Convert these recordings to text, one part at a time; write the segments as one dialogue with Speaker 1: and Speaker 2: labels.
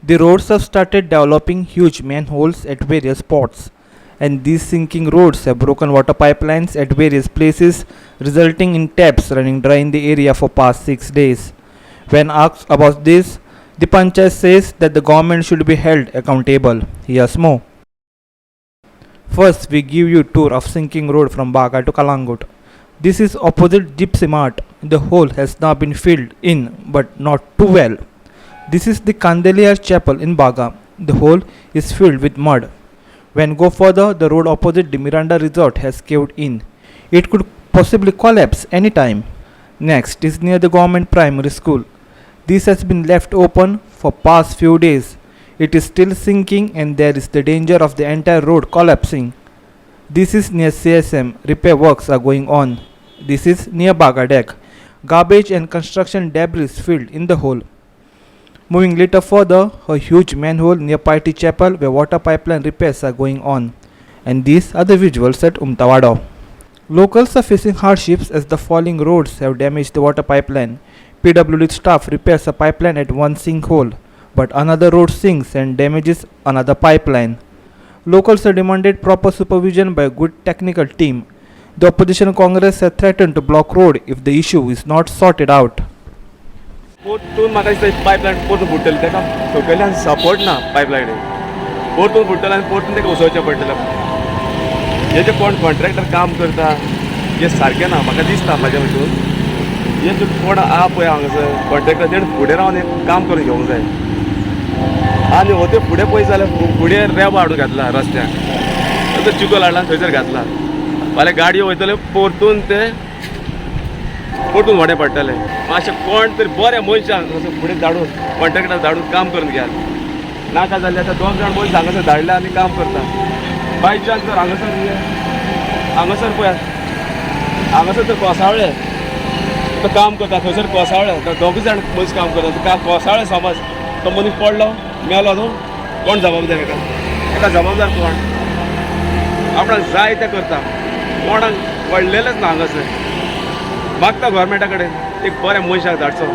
Speaker 1: The roads have started developing huge manholes at various spots, and these sinking roads have broken water pipelines at various places, resulting in taps running dry in the area for past 6 days. When asked about this, the Panchayat says that the government should be held accountable. Here's more. First, we give you tour of sinking road from Baga to Kalangut. This is opposite Gypsy Mart. The hole has now been filled in, but not too well. This is the Kandeliar Chapel in Baga. The hole is filled with mud. When go further, the road opposite the Miranda Resort has caved in. It could possibly collapse anytime. Next is near the government primary school. This has been left open for past few days. It is still sinking and there is the danger of the entire road collapsing. This is near CSM. Repair works are going on. This is near Bagadek. Garbage and construction debris filled in the hole. Moving little further, a huge manhole near Piety Chapel where water pipeline repairs are going on. And these are the visuals at Umtawada. Locals are facing hardships as the falling roads have damaged the water pipeline. PWD staff repairs a pipeline at one sinkhole, but another road sinks and damages another pipeline. Locals have demanded proper supervision by a good technical team. The opposition Congress has threatened to block road if the issue is not sorted out.
Speaker 2: पोरतून म्हाका दिसता pipeline परतून फुट्टली ताका सकयल्यान support ना पायपलायनीक परतून फुट्टलें आनी परतून ताका उसोवचें पडटलें हे कोण कॉन्ट्रॅक्टर काम करता हे सारकें ना म्हाका दिसता म्हाज्या भितून हे कोण आहा पळय हांगासर कॉन्ट्रॅक्टर तेणें फुडें रावन एक काम करून घेवंक जाय आनी हो ते फुडें पळयत जाल्यार फुडें रेबो हाडून घातला रस्त्याक चिकोल हाडला थंयसर घातला फाल्यां गाडयो वयतल्यो परतून ते परतून व्हडें पडटलें मातशें कोण तरी बऱ्या मनशांक फुडें धाडून कॉन्ट्रॅक्टर धाडून काम करून घेयात नाका जाल्यार आतां 2 जाण मनशां हांगासर धाडले आनी काम करता बाय चान्स जर हांगासर पळयात हांगासर तर कोसावळे तो काम करता थंयसर कोसावळे तो 2 जाण मनीस काम करता कोसावळे समज तो मनीस पडलो मेलो न्हू कोण जबाबदार एका जबाबदार कोण आपणाक जाय तें करता कोणाक पडलेलेच ना हांगासर मागता गोवोरमेंटा कडेन एक बऱ्या मनशाक धाडचो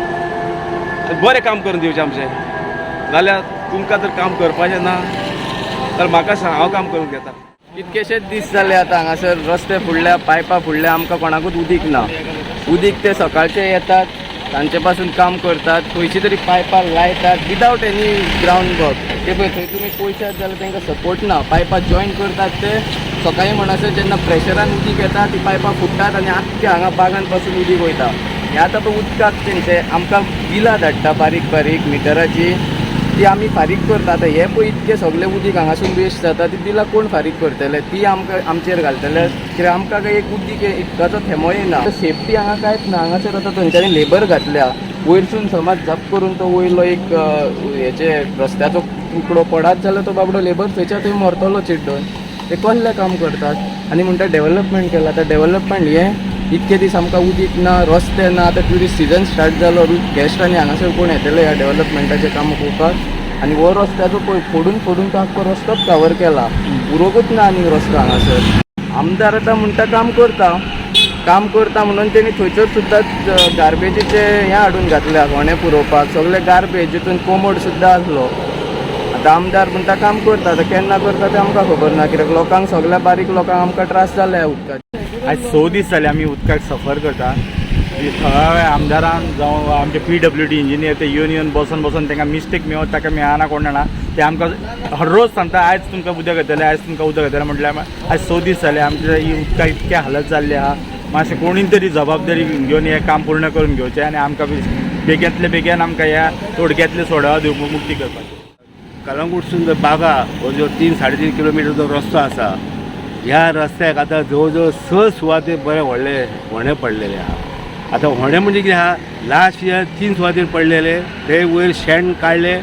Speaker 2: बरें काम करून दिवचें आमचें जाल्यार तुमकां जर काम करपाचें ना जाल्यार म्हाका सांग हांव काम करून घेता
Speaker 3: कितकेशेच दीस जाले आतां हांगासर रस्ते फुडल्या पायपा फुडल्या आमकां कोणाकूच उदीक ना उदीक ते सकाळचे येतात तांचे पासून काम करतात खंयची तरी पायपां लायतात विदावट एनी ग्रावंड वर्क ते पळय थंय तुमी पळयशात जाल्यार तांकां सपोर्ट ना पायपां जॉयन करतात ते सकाळी म्हणसर जेन्ना प्रेशरान उदीक येता ती पायपां फुट्टात आनी आख्खे हांगा बागान पासून उदीक वयता हें आतां तो उदकाक तेंचे आमकां बिलां धाडटा बारीक बारीक मिटराची ती आमी फारीक करता आतां हें पळय इतकें सगळें उदीक हांगासून वेस्ट जाता ती बिलां कोण फारीक करतले ती आमकां आमचेर घालतले कित्याक आमकां काय एक उदीक उदकाचो थेंबो येना सेफ्टी हांगा कांयच ना हांगासर आतां थंयच्यांनी लेबर घातल्या वयरसून समज जप करून तो वयलो एक हेचे रस्त्याचो तुकडो पडात जाल्यार तो बाबडो लेबर थंयच्या थंय मरतलो चिड्डून ते कसलें काम करतात आनी म्हणटा डेव्हलपमेंट केला आतां डेव्हलपमेंट हें इतके दीस आमकां उदीक ना रस्ते ना आतां ट्युरिस्ट सिजन स्टार्ट जालो गेस्ट आनी हांगासर कोण येतले ह्या डेव्हलपमेंटाचें काम पळोवपाक आनी हो रस्त्याचो पळय फोडून तो आख्खो रस्तोच कवर केला उरोगूच ना आनी रस्तो हांगासर आमदार आतां म्हणटा काम करता म्हणून तेणी थंयसर सुद्दां गार्बेजीचे हें हाडून घातल्या कोणे पुरोवपाक सगळे गार्बेज जितून कोमोड सुद्दां आसलो आतां आमदार म्हणटा काम करता आतां केन्ना करता तें आमकां खबर ना कित्याक लोकांक सगळ्या बारीक लोकांक आमकां त्रास जाले ह्या उदकाचे
Speaker 4: आज 6 दीस जाले आमी उदकाक सफर करता थळाव्या आमदारान जावं आमचे PWD इंजिनियर ते येवन बसून तांकां मिस्टेक मेळत ताका मेळना कोण जाणा ते आमकां हर रोज सांगता आयज तुमकां उदक येतलें आयज तुमकां उदक येतलें म्हटल्यार आज 6 दीस जाले आमच्या ही उदकाक इतके हालत जाल्ले आहा मातशें कोणी तरी जबाबदारी घेवन हें काम पूर्ण करून घेवचें आनी आमकां बेग्यांतले बेगीन आमकां ह्या तोडग्यांतले सोडवा दिवंक मुक्ती करपाची
Speaker 5: कलंगूटसून जर बागा हो जो 3-3.5 किलोमिटर जो रस्तो आसा ह्या रस्त्याक आतां जवळ जवळ 6 सुवातेर बरे व्हडें पडलेले आहा आतां व्हडें म्हणजे कितें आहा लास्ट इयर 3 सुवातेर पडलेले ते वयर शेण काडले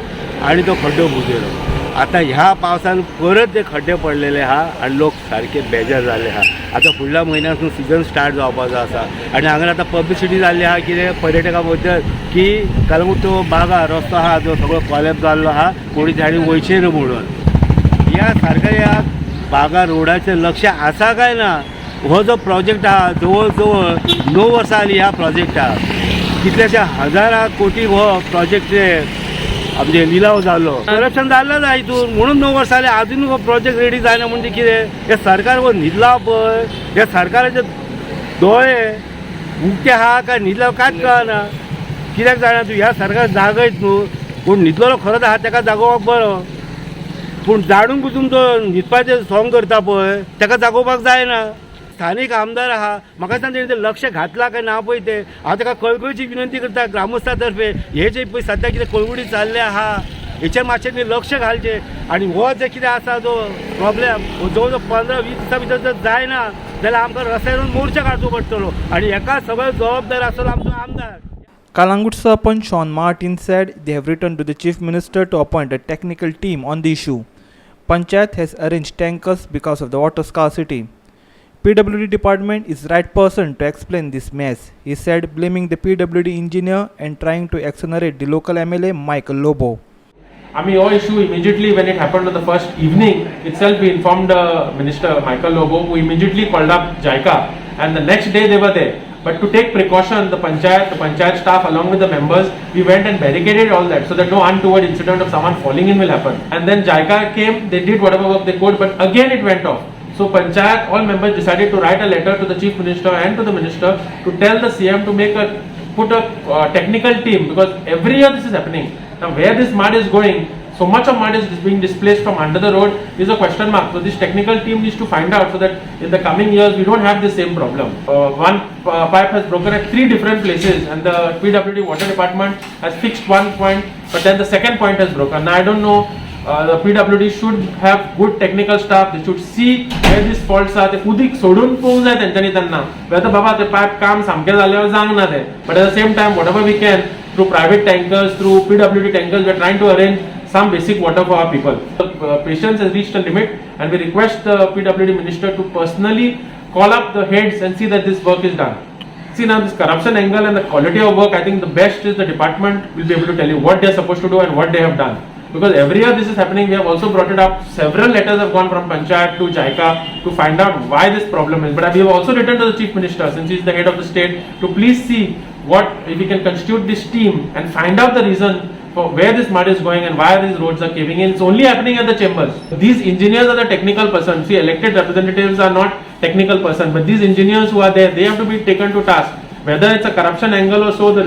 Speaker 5: आनी तो खड्डो बुजयलो आतां ह्या पावसान परत ते खड्डे पडलेले आहा आनी लोक सारके बेजार जाल्ले आहा आतां फुडल्या म्हयन्यासून सिजन स्टार्ट जावपाचो आसा आनी हांगा आतां पब्लिसिटी जाल्ली आहा कितें पर्यटकां बद्दल की कलंगूट तो बागा रस्तो आहा जो सगळो कॉलेप जाल्लो आहा कोणी झाडी वयचे न्हू म्हणून ह्या सारक्या ह्या बागा रोडाचें लक्ष आसा काय ना हो जो प्रोजेक्ट आहा जवळ जवळ 9 वर्सां जालीं ह्या प्रोजेक्टाक कितलेशे हजारा कोटी हो प्रोजेक्ट आमचे लिलाव जालो करप्शन जाल्लें ना हितून म्हणून 9 वर्सां जालीं आजून हो प्रोजेक्ट रेडी जायना म्हणजे कितें हे सरकार हो न्हिदला पळय हे सरकाराचे दोळे उक्ते आहा काय न्हिदला कांयच कळना कित्याक जाणा तूं ह्या सरकार जागयत न्हू कोण न्हिदलेलो खरोच आहा ताका जागोवपाक बरो पूण जाणून बुजून जो न्हिदपाचें सोंग करता पळय ताका जागोवपाक जायना स्थानीक आमदार आहा म्हाका दिसता तेणें तें लक्ष घातलां काय ना पळय तें हांव ताका कळकळीची विनंती करता ग्रामस्थां तर्फे हे जे पळय सद्या कितें कळवुडी चालले आहा हेचेर मातशें तें लक्ष घालचें आनी हो जे कितें आसा जो प्रॉब्लेम जवळ जवळ 15-20 दिसां भितर जर जायना जाल्यार आमकां रस्त्यार मोर्चा काडचो पडटलो आनी हेका सगळो जबाबदार आसतलो आमचो आमदार.
Speaker 1: Kalangut Sarpanch Sean Martin said they have written to the Chief Minister to appoint a technical team on the issue. Panchayat has arranged tankers because of the water scarcity. PWD department is right person to explain this mess, he said, blaming the PWD engineer and trying to exonerate the local MLA Michael Lobo.
Speaker 6: I mean, our issue immediately when it happened on the first evening itself, we informed Minister Michael Lobo, who immediately called up JICA, and the next day they were there. But to take precaution, the panchayat staff along with the members, we went and barricaded all that so that no untoward incident of someone falling in will happen. And then JICA came, they did whatever work they could, but again it went off. So panchayat, all members decided to write a letter to the chief minister and to the minister to tell the CM to put a technical team, because every year this is happening. Now where this mud is going, so much of mud is being displaced from under the road is a question mark. So this technical team needs to find out so that in the coming years we don't have the same problem. One pipe has broken at 3 different places and the PWD water department has fixed one point, but then the second point has broken. Now I don't know, the PWD should have good technical staff, they should see where these faults are. ते उदीक सोडून पळोवंक जाय तेंच्यांनी तेन्ना whether बाबा ते pipe काम सामकें जाल्यार जावंक ना तें, but at the same time whatever we can through private tankers, through PWD tankers, we are trying to arrange some basic water for our people. Patience has reached a limit and we request the PWD minister to personally call up the heads and see that this work is done. See, now this corruption angle and the quality of work, I think the best is the department will be able to tell you what they are supposed to do and what they have done. Because every year this is happening, we have also brought it up. Several letters have gone from Panchayat to JICA to find out why this problem is. But we have also written to the Chief Minister, since he is the head of the state, to please see what, if we can constitute this team and find out the reason for where this mud is going and why these roads are caving in. It's only happening at the chambers. These engineers are the technical person. See, elected representatives are not technical person, but these engineers who are there, they have to be taken to task. Whether it's a corruption angle or so, the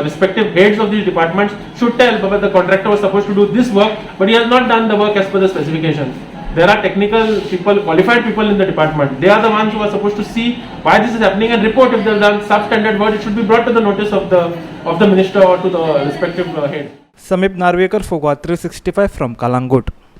Speaker 6: respective heads of these departments should tell, but the contractor was supposed to do this work, but he has not done the work as per the specifications. There are technical people, qualified people in the department. They are the ones who are supposed to see why this is happening and report if they have done substandard work. It should be brought to the notice of the minister or to the respective head.
Speaker 1: Samip Narvekar, Fogwa 365 from Kalangut.